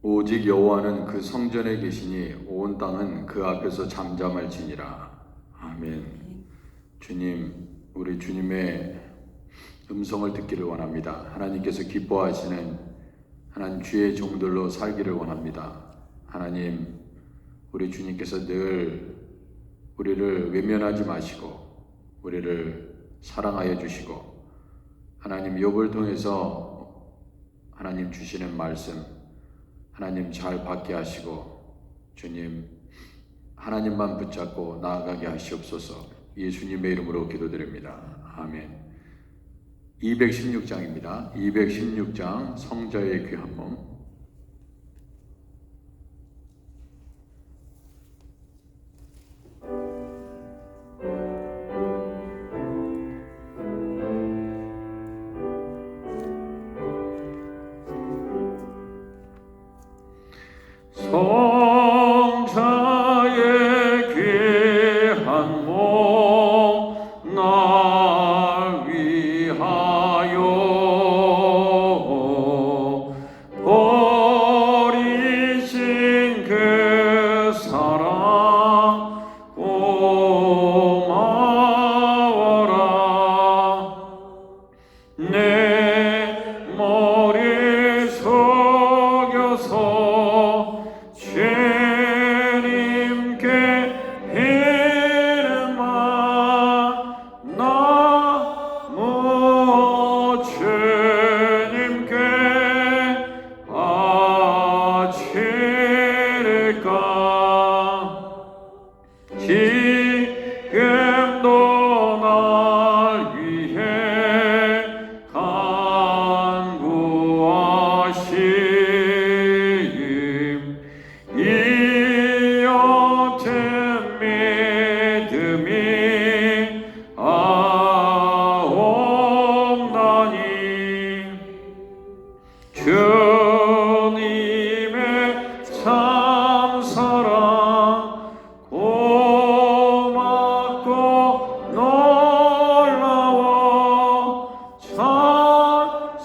오직 여호와는 그 성전에 계시니 온 땅은 그 앞에서 잠잠할지니라. 아멘. 주님, 우리 주님의 음성을 듣기를 원합니다. 하나님께서 기뻐하시는 하나님 주의 종들로 살기를 원합니다. 하나님, 우리 주님께서 늘 우리를 외면하지 마시고 우리를 사랑하여 주시고 하나님 욥을 통해서 하나님 주시는 말씀 하나님 잘 받게 하시고 주님 하나님만 붙잡고 나아가게 하시옵소서. 예수님의 이름으로 기도드립니다. 아멘. 216장입니다. 216장 성자의 귀한 몸. 성자의 귀한 몸 날 위하여 버리신 그 사랑 고마워라. 내 머리 숙여서 주님께 이름아 나무 주님께 바칠까. 지금도 날 위해 간구하심 이 옅은 믿음이 아옵나니 주님의 참사랑 고맙고 놀라워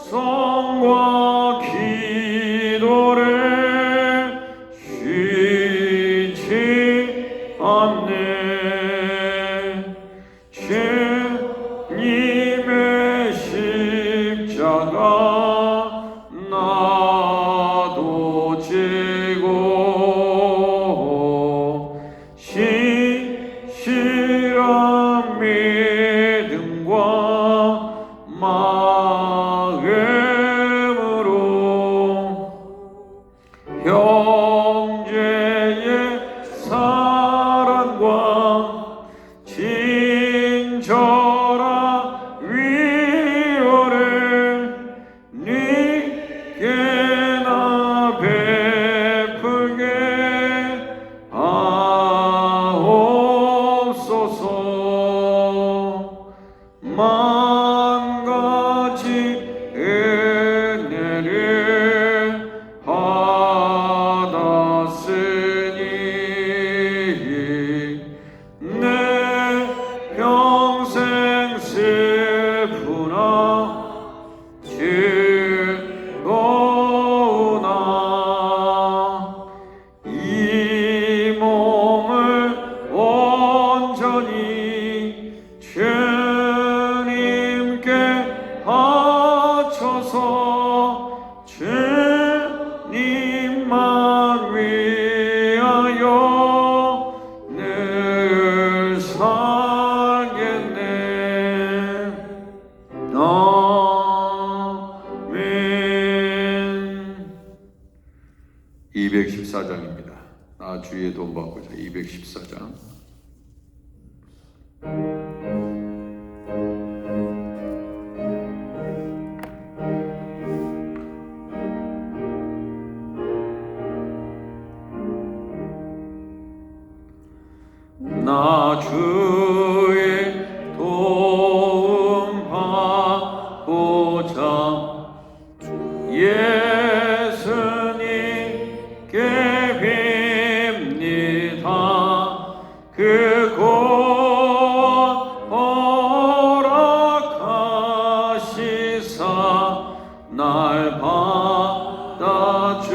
찬송과 기도를 쉬지 않네. 주님의 십자가 나도 지고 신실한 믿음과 마음으로 형제의 사랑과 친절한 위로를 네게나 베풀게 하옵소서. 만 가지 은혜를 받았으니 내 평생 슬프나 즐거우나 이 몸을 온전히 주님께 바쳐서 주님만 위하여 늘 살겠네. 아멘. 214장입니다. 나 주의 돈 받고자. 214장. 나 주의 도움 받고자 예수님께 빕니다. 그곳 허락하시사 날 받아주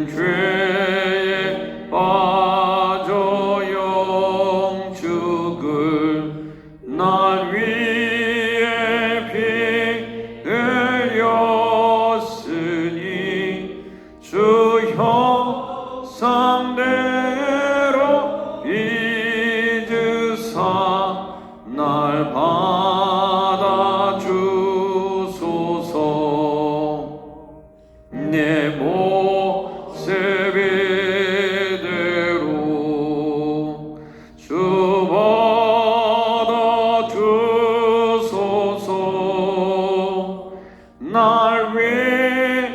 죄에 빠져 영죽을 날 위해 피 흘렸으니 주 형상대로 빚으사 날 받아주소서. 내 모습 이대로 주 받아주소서. 날 위해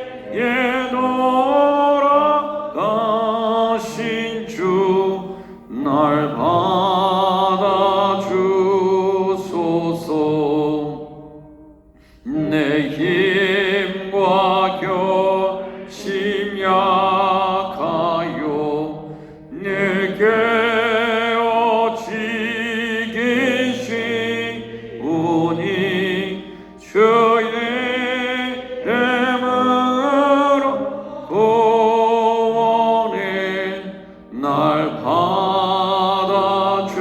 돌아가신 주 날 받아주소서. 내 힘과 결심 약하여 늘 깨어지기 쉬우니 주의 이름으로 구원해 날 받아주소서.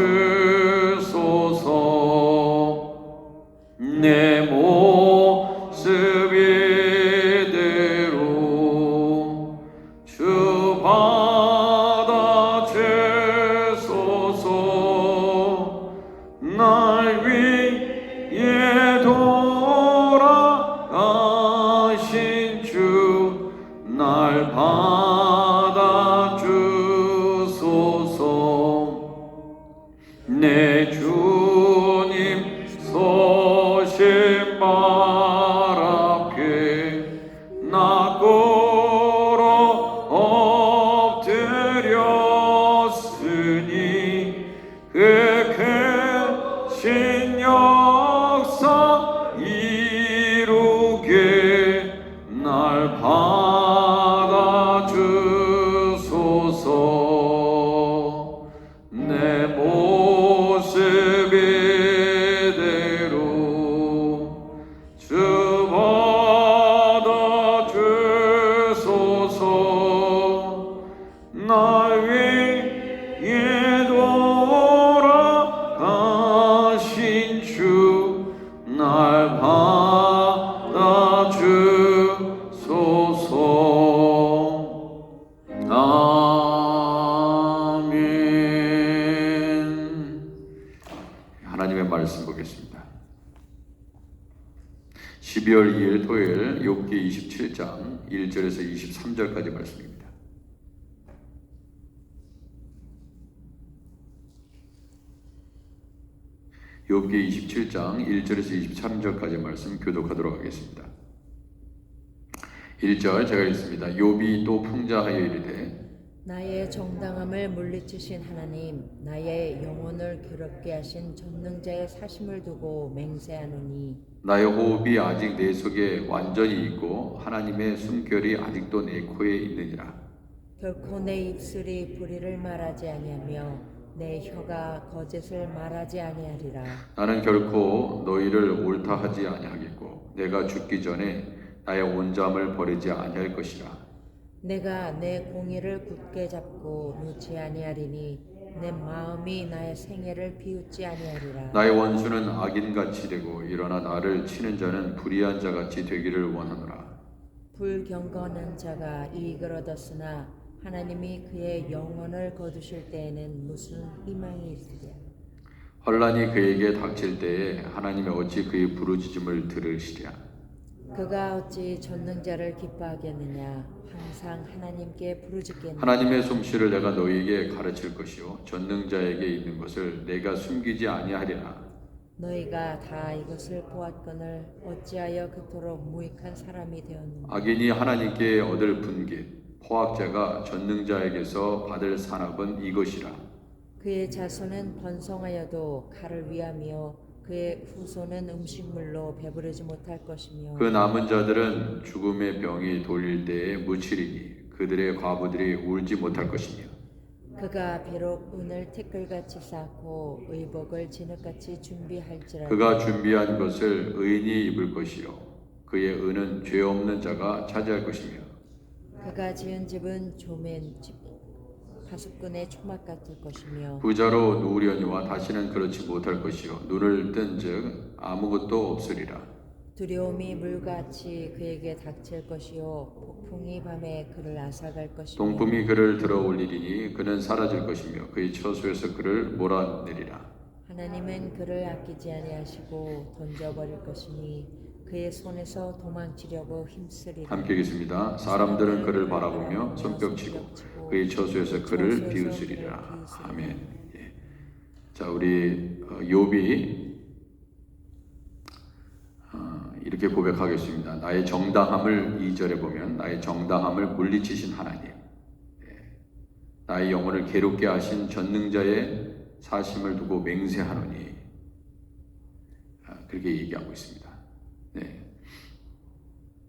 내 모습 이대로 주 받아주소서. 날 위해 돌아가신 주 날 받아주소서. 내 주님 서신 발 앞에 나 꿇어 엎드렸으니 그 크신 역사 이루게 날 받아주소서. 내 모습 이대로 주 받아주소서. 날 위해 돌아가신 주 날 받아주소서. 아멘. 하나님의 말씀 보겠습니다. 12월 2일 토요일 욥기 27장 1절에서 23절까지 말씀입니다. 욥기 27장 1절에서 23절까지 말씀 교독하도록 하겠습니다. 1절 제가 읽습니다. 욥이 또 풍자하여 이르되 나의 정당함을 물리치신 하나님, 나의 영혼을 괴롭게 하신 전능자의 사심을 두고 맹세하노니 나의 호흡이 아직 내 속에 완전히 있고 하나님의 숨결이 아직도 내 코에 있느니라. 결코 내 입술이 불의를 말하지 아니하며 내 혀가 거짓을 말하지 아니하리라. 나는 결코 너희를 옳다 하지 아니하겠고 내가 죽기 전에 나의 온잠을 버리지 아니할 것이라. 내가 내 공의를 굳게 잡고 놓지 아니하리니 내 마음이 나의 생애를 비웃지 아니하리라. 나의 원수는 악인같이 되고 일어나 나를 치는 자는 불의한 자같이 되기를 원하노라. 불경건한 자가 이익을 얻었으나 하나님이 그의 영혼을 거두실 때에는 무슨 희망이 있으랴. 환란이 그에게 닥칠 때에 하나님이 어찌 그의 부르짖음을 들으시랴. 그가 어찌 전능자를 기뻐하겠느냐. 항상 하나님께 부르짖겠느냐. 하나님의 솜씨를 내가 너희에게 가르칠 것이요 전능자에게 있는 것을 내가 숨기지 아니하리라. 너희가 다 이것을 보았거늘 어찌하여 그토록 무익한 사람이 되었는가. 악인이 하나님께 얻을 분깃 포악자가 전능자에게서 받을 산업은 이것이라. 그의 자손은 번성하여도 칼을 위하며 그의 후손은 음식물로 배부르지 못할 것이며 그 남은 자들은 죽음의 병이 돌릴 때에 묻히리니 그들의 과부들이 울지 못할 것이며 그가 비록 은을 티끌같이 쌓고 의복을 진흙같이 준비할지라도 그가 준비한 것을 의인이 입을 것이요 그의 은은 죄 없는 자가 차지할 것이며 그가 지은 집은 조맨 집 파수꾼의 초막 같을 것이며 부자로 누우려니와 다시는 그렇지 못할 것이요 눈을 뜬즉 아무것도 없으리라. 두려움이 물같이 그에게 닥칠 것이요 폭풍이 밤에 그를 앗아갈 것이며 동품이 그를 들어 올리리니 그는 사라질 것이며 그의 처소에서 그를 몰아내리라. 하나님은 그를 아끼지 아니하시고 던져버릴 것이니 그의 손에서 도망치려고 힘쓰리라. 함께 읽겠습니다. 사람들은 그를 바라보며 손뼉치고 그의 처소에서 그를 비웃으리라. 아멘. 예. 자, 우리 욥이 이렇게 고백하겠습니다. 나의 정당함을 2절에 보면 나의 정당함을 물리치신 하나님, 나의 영혼을 괴롭게 하신 전능자의 사심을 두고 맹세하노니, 그렇게 얘기하고 있습니다. 네.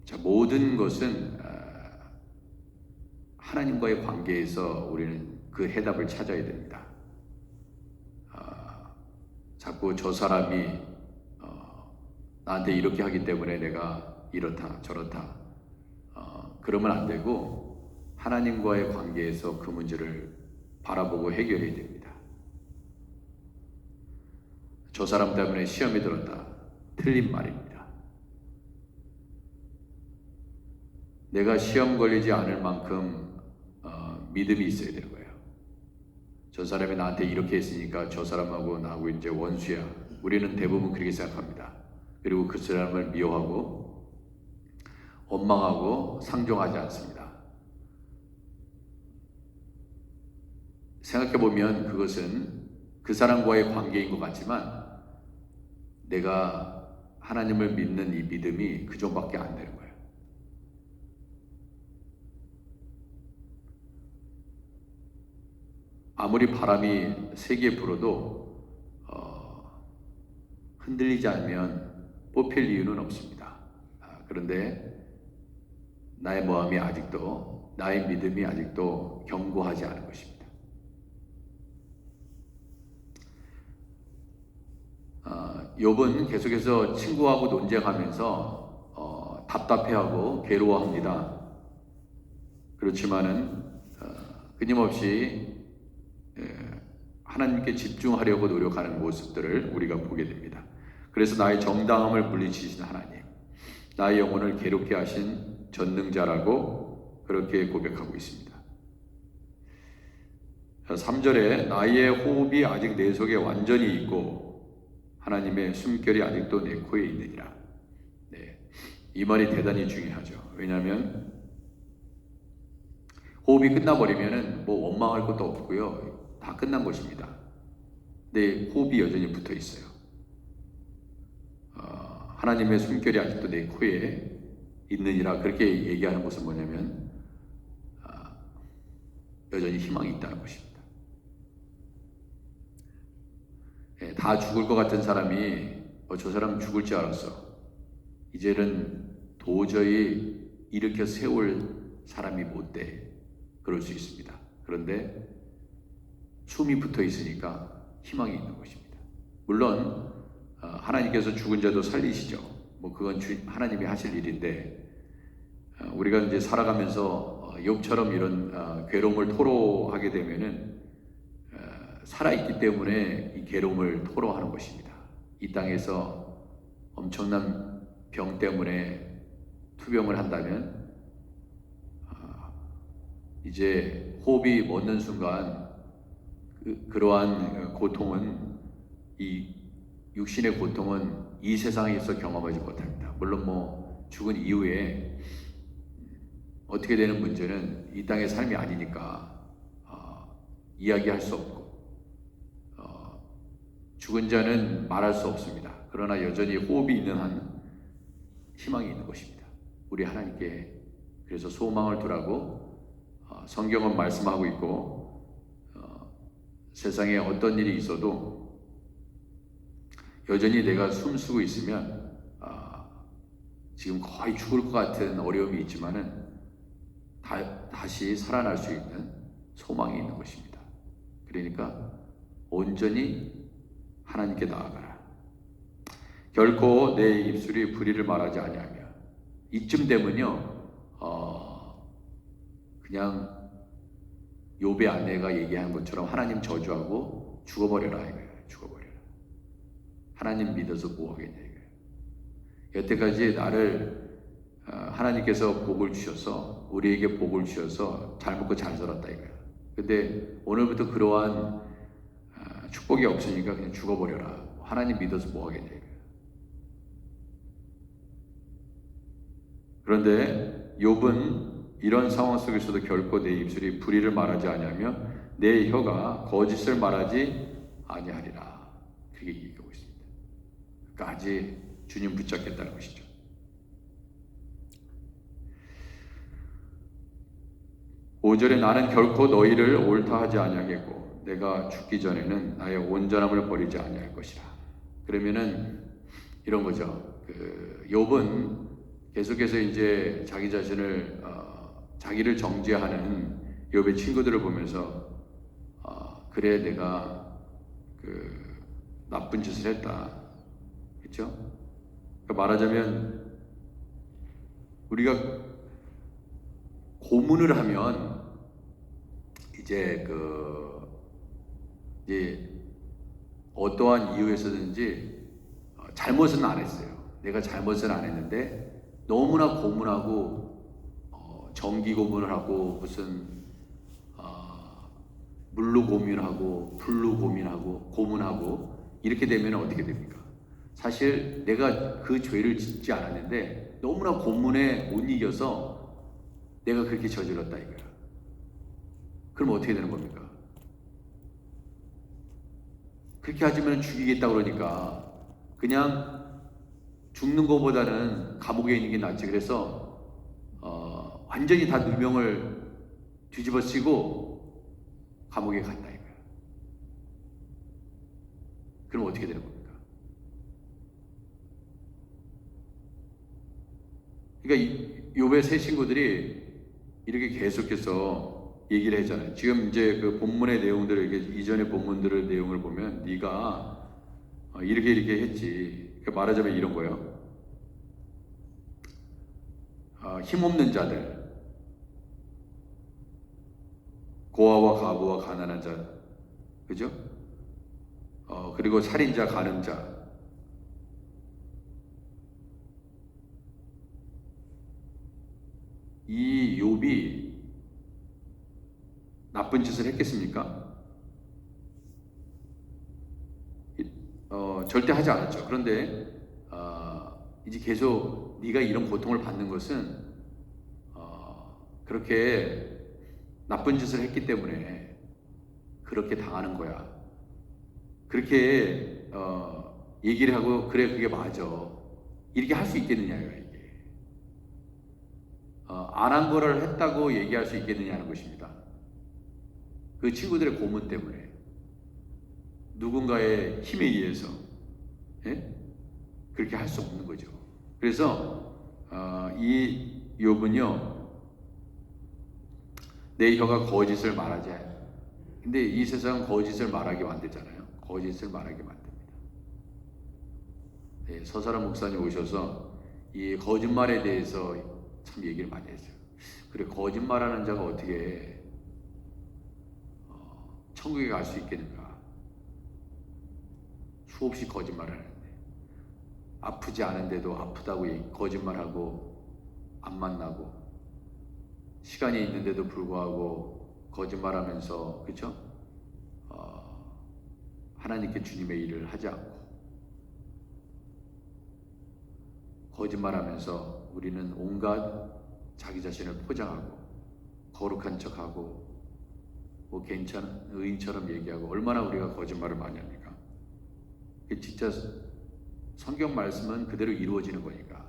자, 모든 것은 하나님과의 관계에서 우리는 그 해답을 찾아야 됩니다. 자꾸 저 사람이 나한테 이렇게 하기 때문에 내가 이렇다 저렇다 그러면 안 되고 하나님과의 관계에서 그 문제를 바라보고 해결해야 됩니다. 저 사람 때문에 시험에 들었다. 틀린 말입니다. 내가 시험 걸리지 않을 만큼 믿음이 있어야 되는 거예요. 저 사람이 나한테 이렇게 했으니까 저 사람하고 나하고 이제 원수야. 우리는 대부분 그렇게 생각합니다. 그리고 그 사람을 미워하고 원망하고 상종하지 않습니다. 생각해보면 그것은 그 사람과의 관계인 것 같지만 내가 하나님을 믿는 이 믿음이 그 정도밖에 안 되는 거예요. 아무리 바람이 세게 불어도 흔들리지 않으면 뽑힐 이유는 없습니다. 그런데 나의 마음이 아직도, 나의 믿음이 아직도 견고하지 않은 것입니다. 욥은 계속해서 친구하고 논쟁하면서 답답해하고 괴로워합니다. 그렇지만은 끊임없이 하나님께 집중하려고 노력하는 모습들을 우리가 보게 됩니다. 그래서 나의 정당함을 물리치신 하나님, 나의 영혼을 괴롭게 하신 전능자라고 그렇게 고백하고 있습니다. 3절에 나의 호흡이 아직 내 속에 완전히 있고 하나님의 숨결이 아직도 내 코에 있느니라. 네, 이 말이 대단히 중요하죠. 왜냐하면 호흡이 끝나버리면 뭐 원망할 것도 없고요. 다 끝난 것입니다. 내 호흡이 여전히 붙어 있어요. 하나님의 숨결이 아직도 내 코에 있느니라. 그렇게 얘기하는 것은 뭐냐면 여전히 희망이 있다는 것입니다. 다 죽을 것 같은 사람이 저 사람 죽을 줄 알았어. 이제는 도저히 일으켜 세울 사람이 못 돼. 그럴 수 있습니다. 그런데 숨이 붙어 있으니까 희망이 있는 것입니다. 물론 하나님께서 죽은 자도 살리시죠. 뭐 그건 하나님이 하실 일인데 우리가 이제 살아가면서 욥처럼 이런 괴로움을 토로하게 되면은 살아있기 때문에 이 괴로움을 토로하는 것입니다. 이 땅에서 엄청난 병 때문에 투병을 한다면 이제 호흡이 멎는 순간 그러한 고통은 이 육신의 고통은 이 세상에서 경험하지 못합니다. 물론 뭐 죽은 이후에 어떻게 되는 문제는 이 땅의 삶이 아니니까 이야기할 수 없고 죽은 자는 말할 수 없습니다. 그러나 여전히 호흡이 있는 한 희망이 있는 것입니다. 우리 하나님께 그래서 소망을 두라고 성경은 말씀하고 있고 세상에 어떤 일이 있어도 여전히 내가 숨쉬고 있으면 지금 거의 죽을 것 같은 어려움이 있지만은 다시 살아날 수 있는 소망이 있는 것입니다. 그러니까 온전히 하나님께 나아가라. 결코 내 입술이 불의를 말하지 아니하며 이쯤 되면요 그냥 욥의 아내가 얘기한 것처럼 하나님 저주하고 죽어버려라 이거예요. 죽어버려라. 하나님 믿어서 뭐 하겠냐 이거예요. 여태까지 나를 하나님께서 복을 주셔서 우리에게 복을 주셔서 잘 먹고 잘 살았다 이거예요. 근데 오늘부터 그러한 축복이 없으니까 그냥 죽어버려라. 하나님 믿어서 뭐 하겠냐 이거예요. 그런데 욥은 이런 상황 속에서도 결코 내 입술이 불의를 말하지 아니하며 내 혀가 거짓을 말하지 아니하리라. 그렇게 얘기하고 있습니다. 끝까지 주님 붙잡겠다는 것이죠. 오절에 나는 결코 너희를 옳다 하지 아니하겠고 내가 죽기 전에는 나의 온전함을 버리지 아니할 것이라. 그러면은 이런 거죠. 욥은 계속해서 이제 자기 자신을 자기를 정죄하는 욥의 친구들을 보면서 그래 내가 나쁜 짓을 했다. 그렇죠? 그러니까 말하자면 우리가 고문을 하면 이제 어떠한 이유에서든지 잘못은 안 했어요. 내가 잘못은 안 했는데 너무나 고문하고 정기 고문을 하고 무슨 물로 고문하고 불로 고문하고 이렇게 되면 어떻게 됩니까? 사실 내가 그 죄를 짓지 않았는데 너무나 고문에 못 이겨서 내가 그렇게 저질렀다 이거야. 그럼 어떻게 되는 겁니까? 그렇게 하지면 죽이겠다 그러니까 그냥 죽는 것보다는 감옥에 있는 게 낫지. 그래서 완전히 다 누명을 뒤집어 쓰고 감옥에 갔다 이거야. 그럼 어떻게 되는 겁니까? 그러니까 욥의 세 친구들이 이렇게 계속해서 얘기를 했잖아요. 지금 이제 그 본문의 내용들을 이전의 본문들의 내용을 보면 네가 이렇게 했지. 그러니까 말하자면 이런 거예요. 힘없는 자들, 고아와 가부와 가난한 자, 그죠? 그리고 살인자, 간음자, 이 욥이 나쁜 짓을 했겠습니까? 절대 하지 않았죠. 그런데 이제 계속 네가 이런 고통을 받는 것은 그렇게 나쁜 짓을 했기 때문에 그렇게 당하는 거야. 그렇게 얘기를 하고 그래 그게 맞아. 이렇게 할 수 있겠느냐요 이게. 안 한 거를 했다고 얘기할 수 있겠느냐는 것입니다. 그 친구들의 고문 때문에 누군가의 힘에 의해서 그렇게 할 수 없는 거죠. 그래서 이 욥은요 내 혀가 거짓을 말하지 않아요. 근데 이 세상은 거짓을 말하게 만들잖아요. 거짓을 말하게 만듭니다. 네, 서사람 목사님 오셔서 이 거짓말에 대해서 참 얘기를 많이 했어요. 그래 거짓말하는 자가 어떻게 천국에 갈 수 있겠는가? 수없이 거짓말을 하는데 아프지 않은데도 아프다고 거짓말하고 안 만나고 시간이 있는데도 불구하고 거짓말하면서 그렇죠? 하나님께 주님의 일을 하지 않고 거짓말하면서 우리는 온갖 자기 자신을 포장하고 거룩한 척하고 뭐 괜찮은 의인처럼 얘기하고 얼마나 우리가 거짓말을 많이 합니까? 진짜 성경 말씀은 그대로 이루어지는 거니까.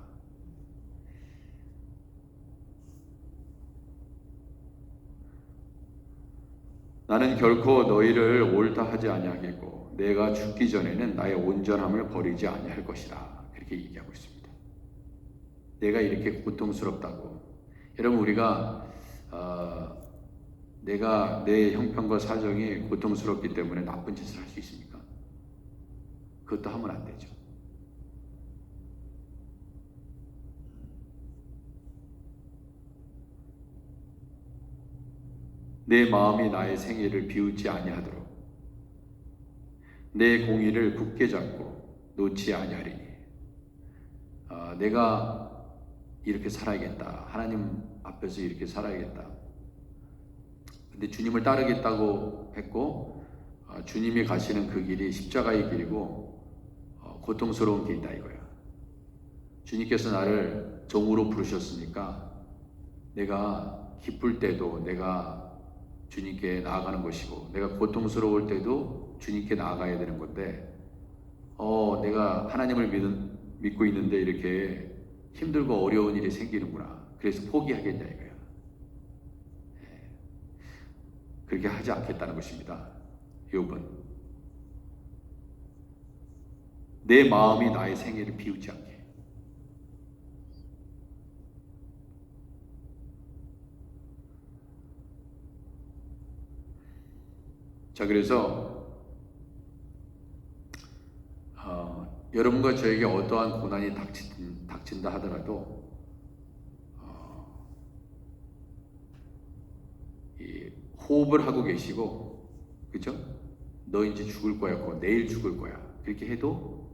나는 결코 너희를 옳다 하지 아니하겠고 내가 죽기 전에는 나의 온전함을 버리지 아니할 것이라. 그렇게 얘기하고 있습니다. 내가 이렇게 고통스럽다고. 여러분 우리가 내가 내 형편과 사정이 고통스럽기 때문에 나쁜 짓을 할 수 있습니까? 그것도 하면 안 되죠. 내 마음이 나의 생애를 비웃지 아니하도록 내 공의를 굳게 잡고 놓지 아니하리니. 내가 이렇게 살아야겠다. 하나님 앞에서 이렇게 살아야겠다. 근데 주님을 따르겠다고 했고 주님이 가시는 그 길이 십자가의 길이고 고통스러운 길이다 이거야. 주님께서 나를 종으로 부르셨으니까 내가 기쁠 때도 내가 주님께 나아가는 것이고, 내가 고통스러울 때도 주님께 나아가야 되는 건데, 내가 하나님을 믿고 있는데 이렇게 힘들고 어려운 일이 생기는구나. 그래서 포기하겠냐 이거야. 그렇게 하지 않겠다는 것입니다. 욥은 내 마음이 나의 생애를 비우지 않게. 자, 그래서 여러분과 저에게 어떠한 고난이 닥친다 하더라도 이 호흡을 하고 계시고, 그죠? 너 이제 죽을 거야, 내일 죽을 거야. 그렇게 해도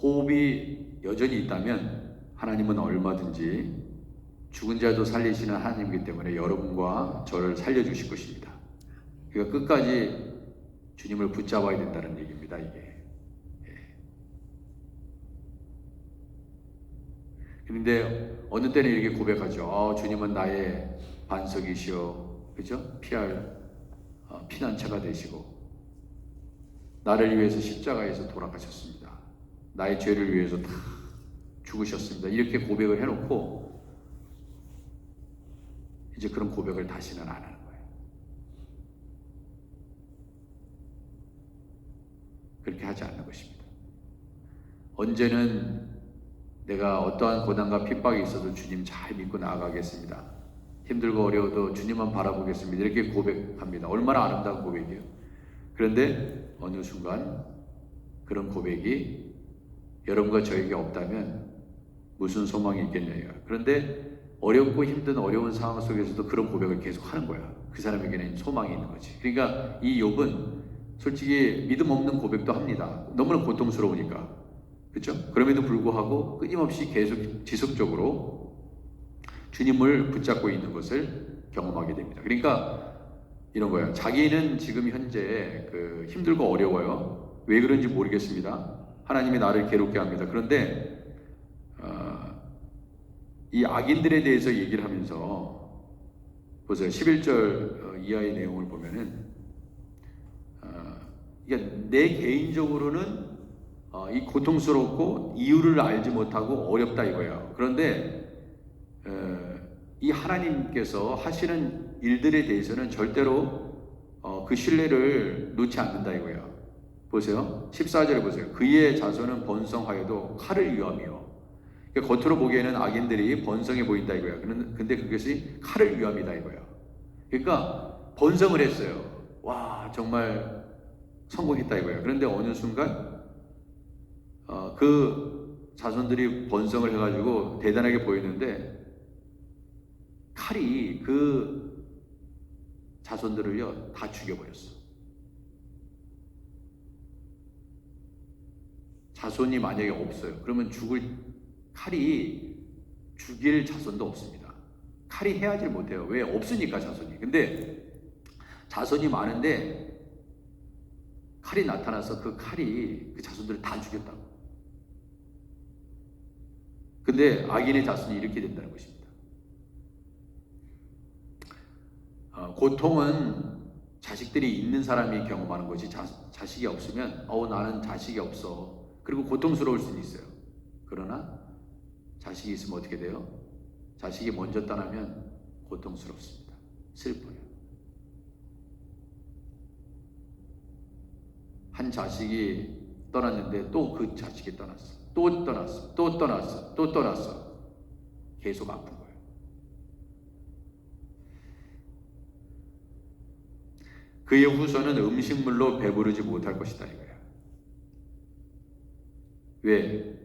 호흡이 여전히 있다면 하나님은 얼마든지 죽은 자도 살리시는 하나님이기 때문에 여러분과 저를 살려주실 것입니다. 그러니까 끝까지 주님을 붙잡아야 된다는 얘기입니다, 이게. 그런데 어느 때는 이렇게 고백하죠. 주님은 나의 반석이시오, 그죠? 피할 피난처가 되시고 나를 위해서 십자가에서 돌아가셨습니다. 나의 죄를 위해서 다 죽으셨습니다. 이렇게 고백을 해놓고 이제 그런 고백을 다시는 안 하는 거예요. 그렇게 하지 않는 것입니다. 언제는 내가 어떠한 고난과 핍박이 있어도 주님 잘 믿고 나아가겠습니다. 힘들고 어려워도 주님만 바라보겠습니다. 이렇게 고백합니다. 얼마나 아름다운 고백이에요. 그런데 어느 순간 그런 고백이 여러분과 저에게 없다면 무슨 소망이 있겠냐요. 그런데 어렵고 힘든 어려운 상황 속에서도 그런 고백을 계속 하는 거야. 그 사람에게는 소망이 있는 거지. 그러니까 이 욥은 솔직히 믿음 없는 고백도 합니다. 너무나 고통스러우니까. 그렇죠? 그럼에도 불구하고 끊임없이 계속 지속적으로 주님을 붙잡고 있는 것을 경험하게 됩니다. 그러니까 이런 거예요. 자기는 지금 현재 힘들고 어려워요. 왜 그런지 모르겠습니다. 하나님이 나를 괴롭게 합니다. 그런데 이 악인들에 대해서 얘기를 하면서 보세요. 11절 이하의 내용을 보면은 그러니까 내 개인적으로는 이 고통스럽고 이유를 알지 못하고 어렵다 이거예요. 그런데 이 하나님께서 하시는 일들에 대해서는 절대로 그 신뢰를 놓지 않는다 이거예요. 보세요. 14절에 보세요. 그의 자손은 번성하여도 칼을 위함이요. 그러니까 겉으로 보기에는 악인들이 번성해 보인다 이거예요. 근데 그것이 칼을 위함이다 이거예요. 그러니까 번성을 했어요. 와, 정말 성공했다 이거예요. 그런데 어느 순간 그 자손들이 번성을 해가지고 대단하게 보이는데 칼이 그 자손들을요 다 죽여버렸어. 자손이 만약에 없어요. 그러면 칼이 죽일 자손도 없습니다. 칼이 헤아질 못해요. 왜? 없으니까 자손이. 근데 자손이 많은데 칼이 나타나서 그 칼이 그 자손들을 다 죽였다고. 근데 악인의 자손이 이렇게 된다는 것입니다. 고통은 자식들이 있는 사람이 경험하는 것이 자식이 없으면 나는 자식이 없어. 그리고 고통스러울 수는 있어요. 그러나 자식이 있으면 어떻게 돼요? 자식이 먼저 떠나면 고통스럽습니다. 슬퍼요. 한 자식이 떠났는데 또 그 자식이 떠났어. 또 떠났어. 또 떠났어. 또 떠났어. 계속 아픈 거예요. 그의 후손은 음식물로 배부르지 못할 것이다 이거야. 왜?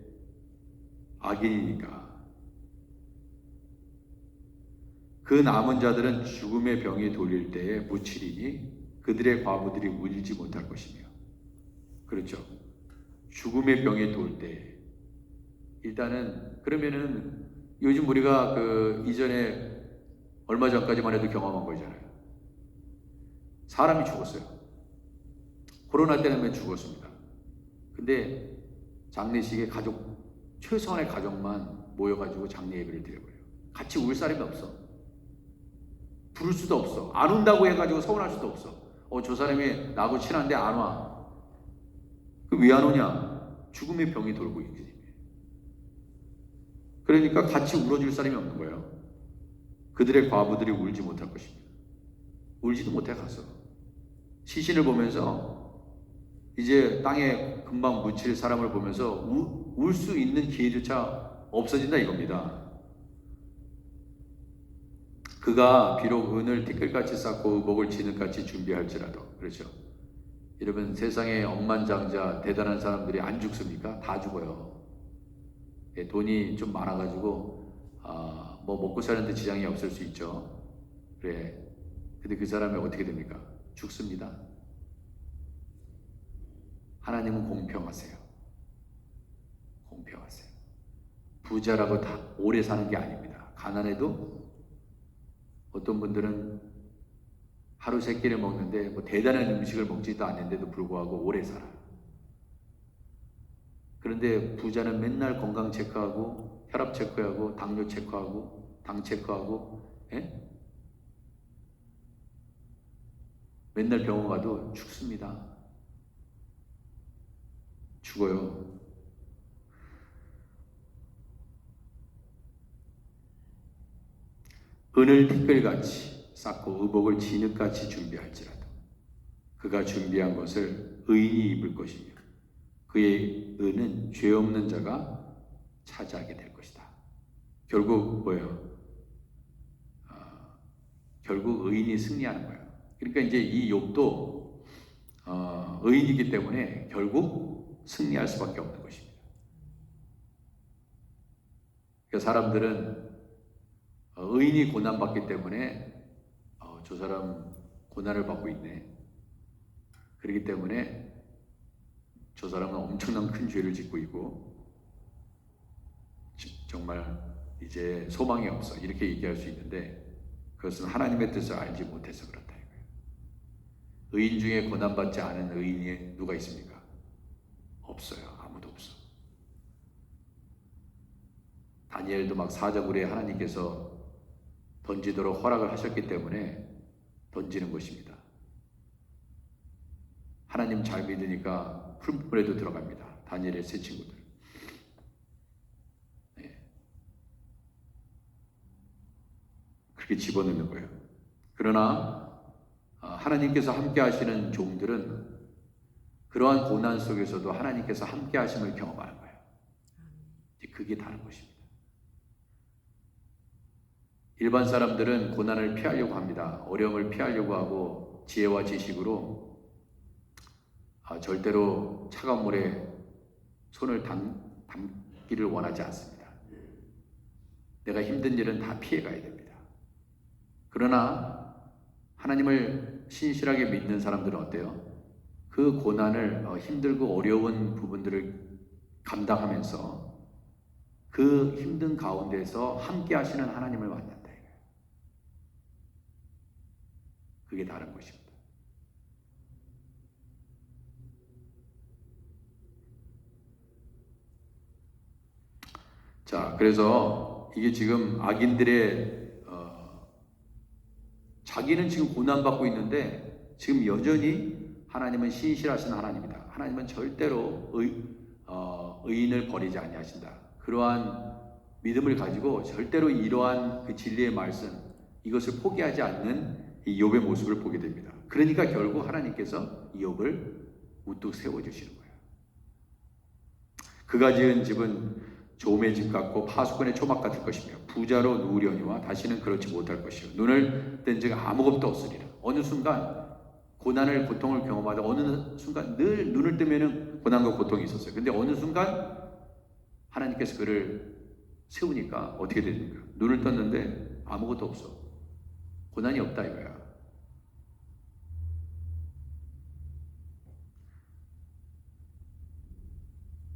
악인이니까. 그 남은 자들은 죽음의 병이 돌릴 때에 묻히리니 그들의 과부들이 울지 못할 것이며. 그렇죠. 죽음의 병이 돌 때. 일단은 그러면은 요즘 우리가 이전에 얼마 전까지만 해도 경험한 거잖아요. 사람이 죽었어요. 코로나 때문에 죽었습니다. 근데 장례식에 최소한의 가족만 모여가지고 장례 예배를 드려버려요. 같이 울 사람이 없어. 부를 수도 없어. 안 온다고 해가지고 서운할 수도 없어. 저 사람이 나하고 친한데 안 와. 왜 안 오냐? 죽음의 병이 돌고 있기 때문에. 그러니까 같이 울어줄 사람이 없는 거예요. 그들의 과부들이 울지 못할 것입니다. 울지도 못해 가서. 시신을 보면서 이제 땅에 금방 묻힐 사람을 보면서 울 수 있는 기회조차 없어진다 이겁니다. 그가 비록 은을 티끌같이 쌓고 의복을 진흙같이 준비할지라도. 그렇죠. 여러분, 세상에 억만장자 대단한 사람들이 안 죽습니까? 다 죽어요. 돈이 좀 많아가지고 뭐 먹고 사는데 지장이 없을 수 있죠. 그래. 근데 그 사람이 어떻게 됩니까? 죽습니다. 하나님은 공평하세요. 공평하세요. 부자라고 다 오래 사는 게 아닙니다. 가난해도 어떤 분들은 하루 세 끼를 먹는데 뭐 대단한 음식을 먹지도 않는데도 불구하고 오래 살아요. 그런데 부자는 맨날 건강 체크하고 혈압 체크하고 당뇨 체크하고 당 체크하고 맨날 병원 가도 죽습니다. 죽어요. 은을 티끌같이 쌓고 의복을 진흙같이 준비할지라도 그가 준비한 것을 의인이 입을 것이며 그의 은은 죄 없는 자가 차지하게 될 것이다. 결국 뭐예요? 결국 의인이 승리하는 거예요. 그러니까 이제 이 욥도 의인이기 때문에 결국 승리할 수밖에 없는 것입니다. 그러니까 사람들은 의인이 고난받기 때문에 저 사람 고난을 받고 있네. 그렇기 때문에 저 사람은 엄청난 큰 죄를 짓고 있고 정말 이제 소망이 없어. 이렇게 얘기할 수 있는데 그것은 하나님의 뜻을 알지 못해서 그렇다 이거예요. 의인 중에 고난받지 않은 의인이 누가 있습니까? 없어요. 아무도 없어. 다니엘도 막 사자굴에 하나님께서 던지도록 허락을 하셨기 때문에 던지는 것입니다. 하나님 잘 믿으니까 풀물에도 들어갑니다. 다니엘의 세 친구들. 그렇게 집어넣는 거예요. 그러나 하나님께서 함께 하시는 종들은 그러한 고난 속에서도 하나님께서 함께 하심을 경험하는 거예요. 그게 다른 것입니다. 일반 사람들은 고난을 피하려고 합니다. 어려움을 피하려고 하고 지혜와 지식으로 절대로 차가운 물에 손을 담기를 원하지 않습니다. 내가 힘든 일은 다 피해가야 됩니다. 그러나 하나님을 신실하게 믿는 사람들은 어때요? 그 고난을 힘들고 어려운 부분들을 감당하면서 그 힘든 가운데서 함께 하시는 하나님을 만난다. 그게 다른 것입니다. 자, 그래서 이게 지금 악인들의 자기는 지금 고난받고 있는데 지금 여전히 하나님은 신실하신 하나님이다. 하나님은 절대로 의인을 버리지 아니하신다. 그러한 믿음을 가지고 절대로 이러한 그 진리의 말씀 이것을 포기하지 않는 이 욥의 모습을 보게 됩니다. 그러니까 결국 하나님께서 이 욥을 우뚝 세워주시는 거예요. 그가 지은 집은 조음의 집 같고 파수꾼의 초막 같을 것이며 부자로 누우려니와 다시는 그렇지 못할 것이요 눈을 뜬 즉 아무것도 없으리라. 어느 순간 고난을 고통을 경험하다 어느 순간 늘 눈을 뜨면은 고난과 고통이 있었어요. 근데 어느 순간 하나님께서 그를 세우니까 어떻게 됩니까? 눈을 떴는데 아무것도 없어. 고난이 없다 이거야.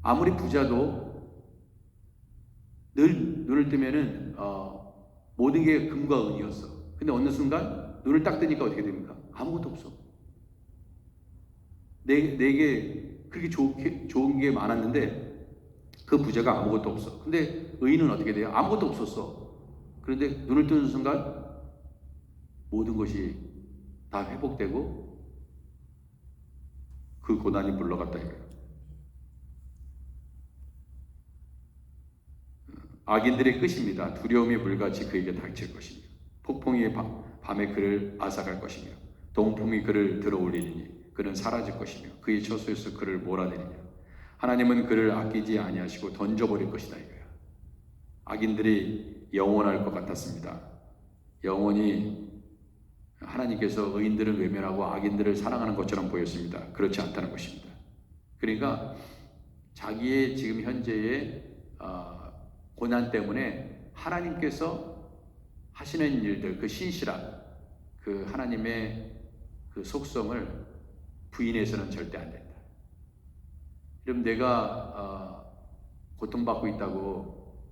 아무리 부자도 늘 눈을 뜨면은 모든 게 금과 은이었어. 근데 어느 순간 눈을 딱 뜨니까 어떻게 됩니까? 아무것도 없어. 내게 그렇게 좋은 게 많았는데 그 부자가 아무것도 없어. 근데 의인은 어떻게 돼요? 아무것도 없었어. 그런데 눈을 뜨는 순간 모든 것이 다 회복되고 그 고난이 물러갔다 이거예요. 악인들의 끝입니다. 두려움이 물같이 그에게 닥칠 것이며 폭풍이 밤에 그를 앗아갈 것이며 동풍이 그를 들어올리니 그는 사라질 것이며 그의 처소에서 그를 몰아내리냐. 하나님은 그를 아끼지 아니하시고 던져버릴 것이다 이거야. 악인들이 영원할 것 같았습니다. 영원히 하나님께서 의인들을 외면하고 악인들을 사랑하는 것처럼 보였습니다. 그렇지 않다는 것입니다. 그러니까 자기의 지금 현재의 고난 때문에 하나님께서 하시는 일들, 그 신실한 그 하나님의 그 속성을 부인해서는 절대 안 된다. 여러분, 내가 고통받고 있다고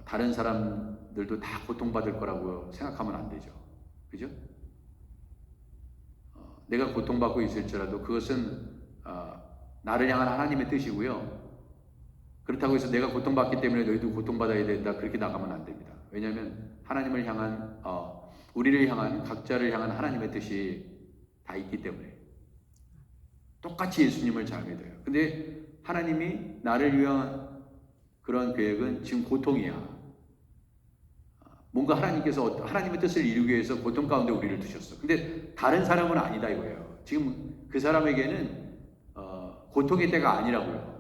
다른 사람들도 다 고통받을 거라고 생각하면 안 되죠. 그죠? 내가 고통받고 있을지라도 그것은 나를 향한 하나님의 뜻이고요. 그렇다고 해서 내가 고통받기 때문에 너희도 고통받아야 된다, 그렇게 나가면 안 됩니다. 왜냐하면 하나님을 향한 우리를 향한, 각자를 향한 하나님의 뜻이 다 있기 때문에 똑같이 예수님을 잘 믿어요. 근데 하나님이 나를 위한 그런 계획은 지금 고통이야. 뭔가 하나님께서 하나님의 뜻을 이루기 위해서 고통 가운데 우리를 두셨어. 근데 다른 사람은 아니다 이거예요. 지금 그 사람에게는 고통의 때가 아니라고요.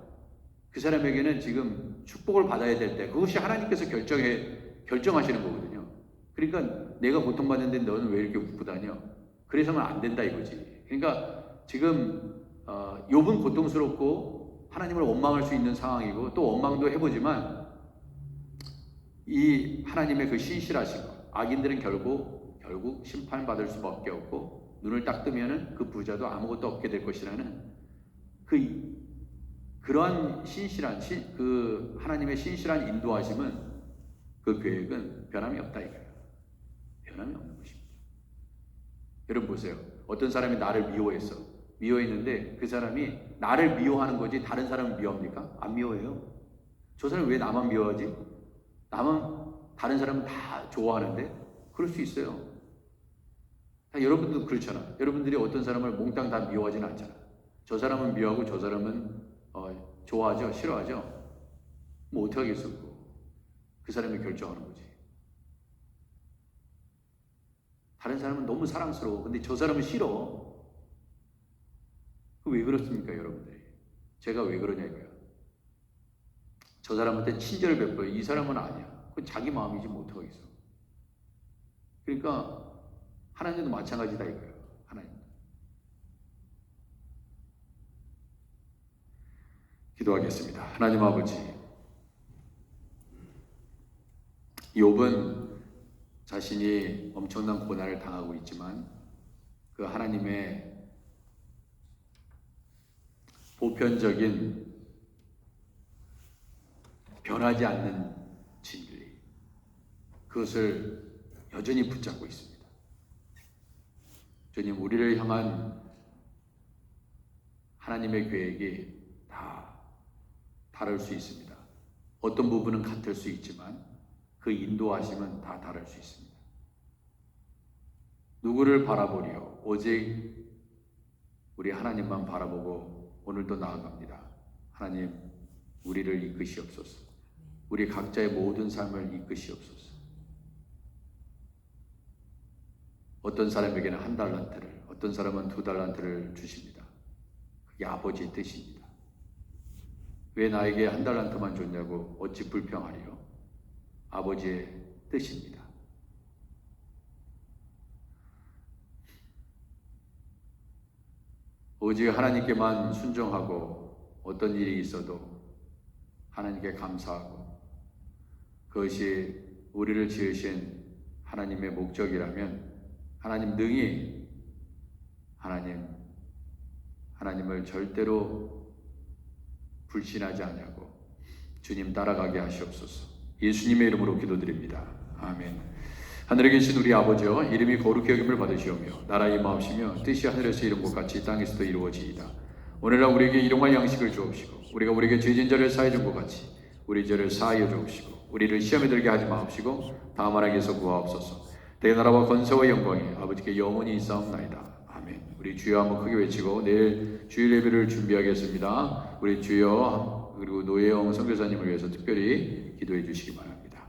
그 사람에게는 지금 축복을 받아야 될 때, 그것이 하나님께서 결정하시는 거거든요. 그러니까 내가 고통받는데 너는 왜 이렇게 웃고 다녀? 그래서는 안 된다 이거지. 그러니까 지금 욥은 고통스럽고 하나님을 원망할 수 있는 상황이고 또 원망도 해보지만 이 하나님의 그 신실하신 것, 악인들은 결국 심판받을 수밖에 없고 눈을 딱 뜨면은 그 부자도 아무것도 없게 될 것이라는 그러한 신실한 그 하나님의 신실한 인도하심은, 그 계획은 변함이 없다 이거예요. 변함이 없는 것입니다. 여러분 보세요. 어떤 사람이 나를 미워했는데 그 사람이 나를 미워하는 거지 다른 사람을 미워합니까? 안 미워해요. 저 사람이 왜 나만 미워하지? 다른 사람은 다 좋아하는데? 그럴 수 있어요. 여러분도 그렇잖아. 여러분들이 어떤 사람을 몽땅 다 미워하지는 않잖아. 저 사람은 미워하고 저 사람은 좋아하죠? 싫어하죠? 뭐 어떻게 하겠어? 그 사람이 결정하는 거지. 다른 사람은 너무 사랑스러워. 근데 저 사람은 싫어. 왜 그렇습니까, 여러분들이? 제가 왜 그러냐 이거야. 저 사람한테 친절을 베풀어. 이 사람은 아니야. 그건 자기 마음이지 뭐 어떡하겠어. 그러니까 하나님도 마찬가지다 이거예요. 하나님. 기도하겠습니다. 하나님 아버지, 욥은 자신이 엄청난 고난을 당하고 있지만 그 하나님의 보편적인 변하지 않는 진리, 그것을 여전히 붙잡고 있습니다. 주님, 우리를 향한 하나님의 계획이 다 다를 수 있습니다. 어떤 부분은 같을 수 있지만 그 인도하심은 다 다를 수 있습니다. 누구를 바라보리요? 오직 우리 하나님만 바라보고 오늘도 나아갑니다. 하나님, 우리를 이끄시옵소서. 우리 각자의 모든 삶을 이끄시옵소서. 어떤 사람에게는 1달란트를, 어떤 사람은 2달란트를 주십니다. 그게 아버지의 뜻입니다. 왜 나에게 1달란트만 줬냐고 어찌 불평하리요? 아버지의 뜻입니다. 오직 하나님께만 순종하고 어떤 일이 있어도 하나님께 감사하고 그것이 우리를 지으신 하나님의 목적이라면 하나님 능히 하나님을 절대로 불신하지 아니하고 주님 따라가게 하시옵소서. 예수님의 이름으로 기도드립니다. 아멘. 하늘에 계신 우리 아버지여, 이름이 거룩히 여김을 받으시오며 나라의 임하옵시며 뜻이 하늘에서 이룬 것 같이 땅에서도 이루어지이다. 오늘날 우리에게 일용할 양식을 주옵시고 우리가 우리에게 죄진 자를 사하여 준 것 같이 우리 죄를 사하여 주옵시고 우리를 시험에 들게 하지 마옵시고 다만 악에서 구하옵소서. 내 나라와 권세와 영광이 아버지께 영원히 있사옵나이다. 아멘. 우리 주여 한번 크게 외치고 내일 주일 예배를 준비하겠습니다. 우리 주여 그리고 노예영 선교사님을 위해서 특별히 기도해 주시기 바랍니다.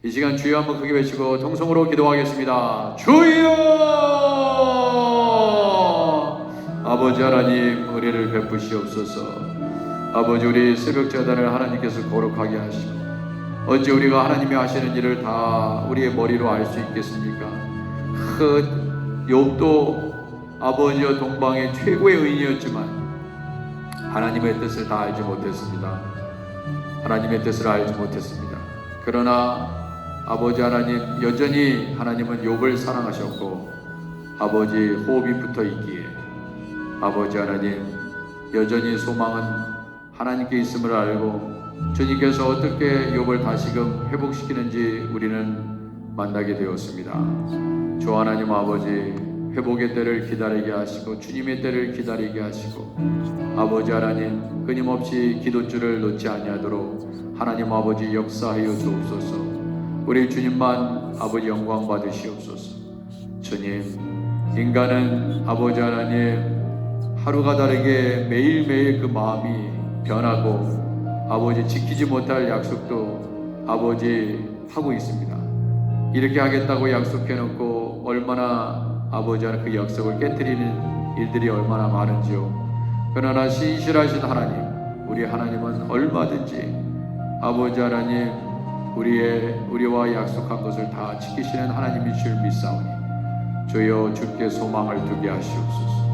이 시간 주여 한번 크게 외치고 통성으로 기도하겠습니다. 주여! 아버지 하나님 은혜를 베푸시옵소서. 아버지 우리 새벽 제단을 하나님께서 거룩하게 하시고 어찌 우리가 하나님이 하시는 일을 다 우리의 머리로 알 수 있겠습니까? 욥도 아버지와 동방의 최고의 의인이었지만 하나님의 뜻을 다 알지 못했습니다. 하나님의 뜻을 알지 못했습니다. 그러나 아버지 하나님 여전히 하나님은 욥을 사랑하셨고 아버지 호흡이 붙어 있기에 아버지 하나님 여전히 소망은 하나님께 있음을 알고 주님께서 어떻게 욥을 다시금 회복시키는지 우리는 만나게 되었습니다. 주 하나님 아버지 회복의 때를 기다리게 하시고 주님의 때를 기다리게 하시고 아버지 하나님 끊임없이 기도줄을 놓지 아니하도록 하나님 아버지 역사하여 주옵소서. 우리 주님만 아버지 영광 받으시옵소서. 주님 인간은 아버지 하나님 하루가 다르게 매일매일 그 마음이 변하고 아버지 지키지 못할 약속도 아버지 하고 있습니다. 이렇게 하겠다고 약속해놓고 얼마나 아버지 하나님 그 약속을 깨뜨리는 일들이 얼마나 많은지요. 그러나 신실하신 하나님 우리 하나님은 얼마든지 아버지 하나님 우리와 약속한 것을 다 지키시는 하나님이 줄 믿사오니 주여 주께 소망을 두게 하시옵소서.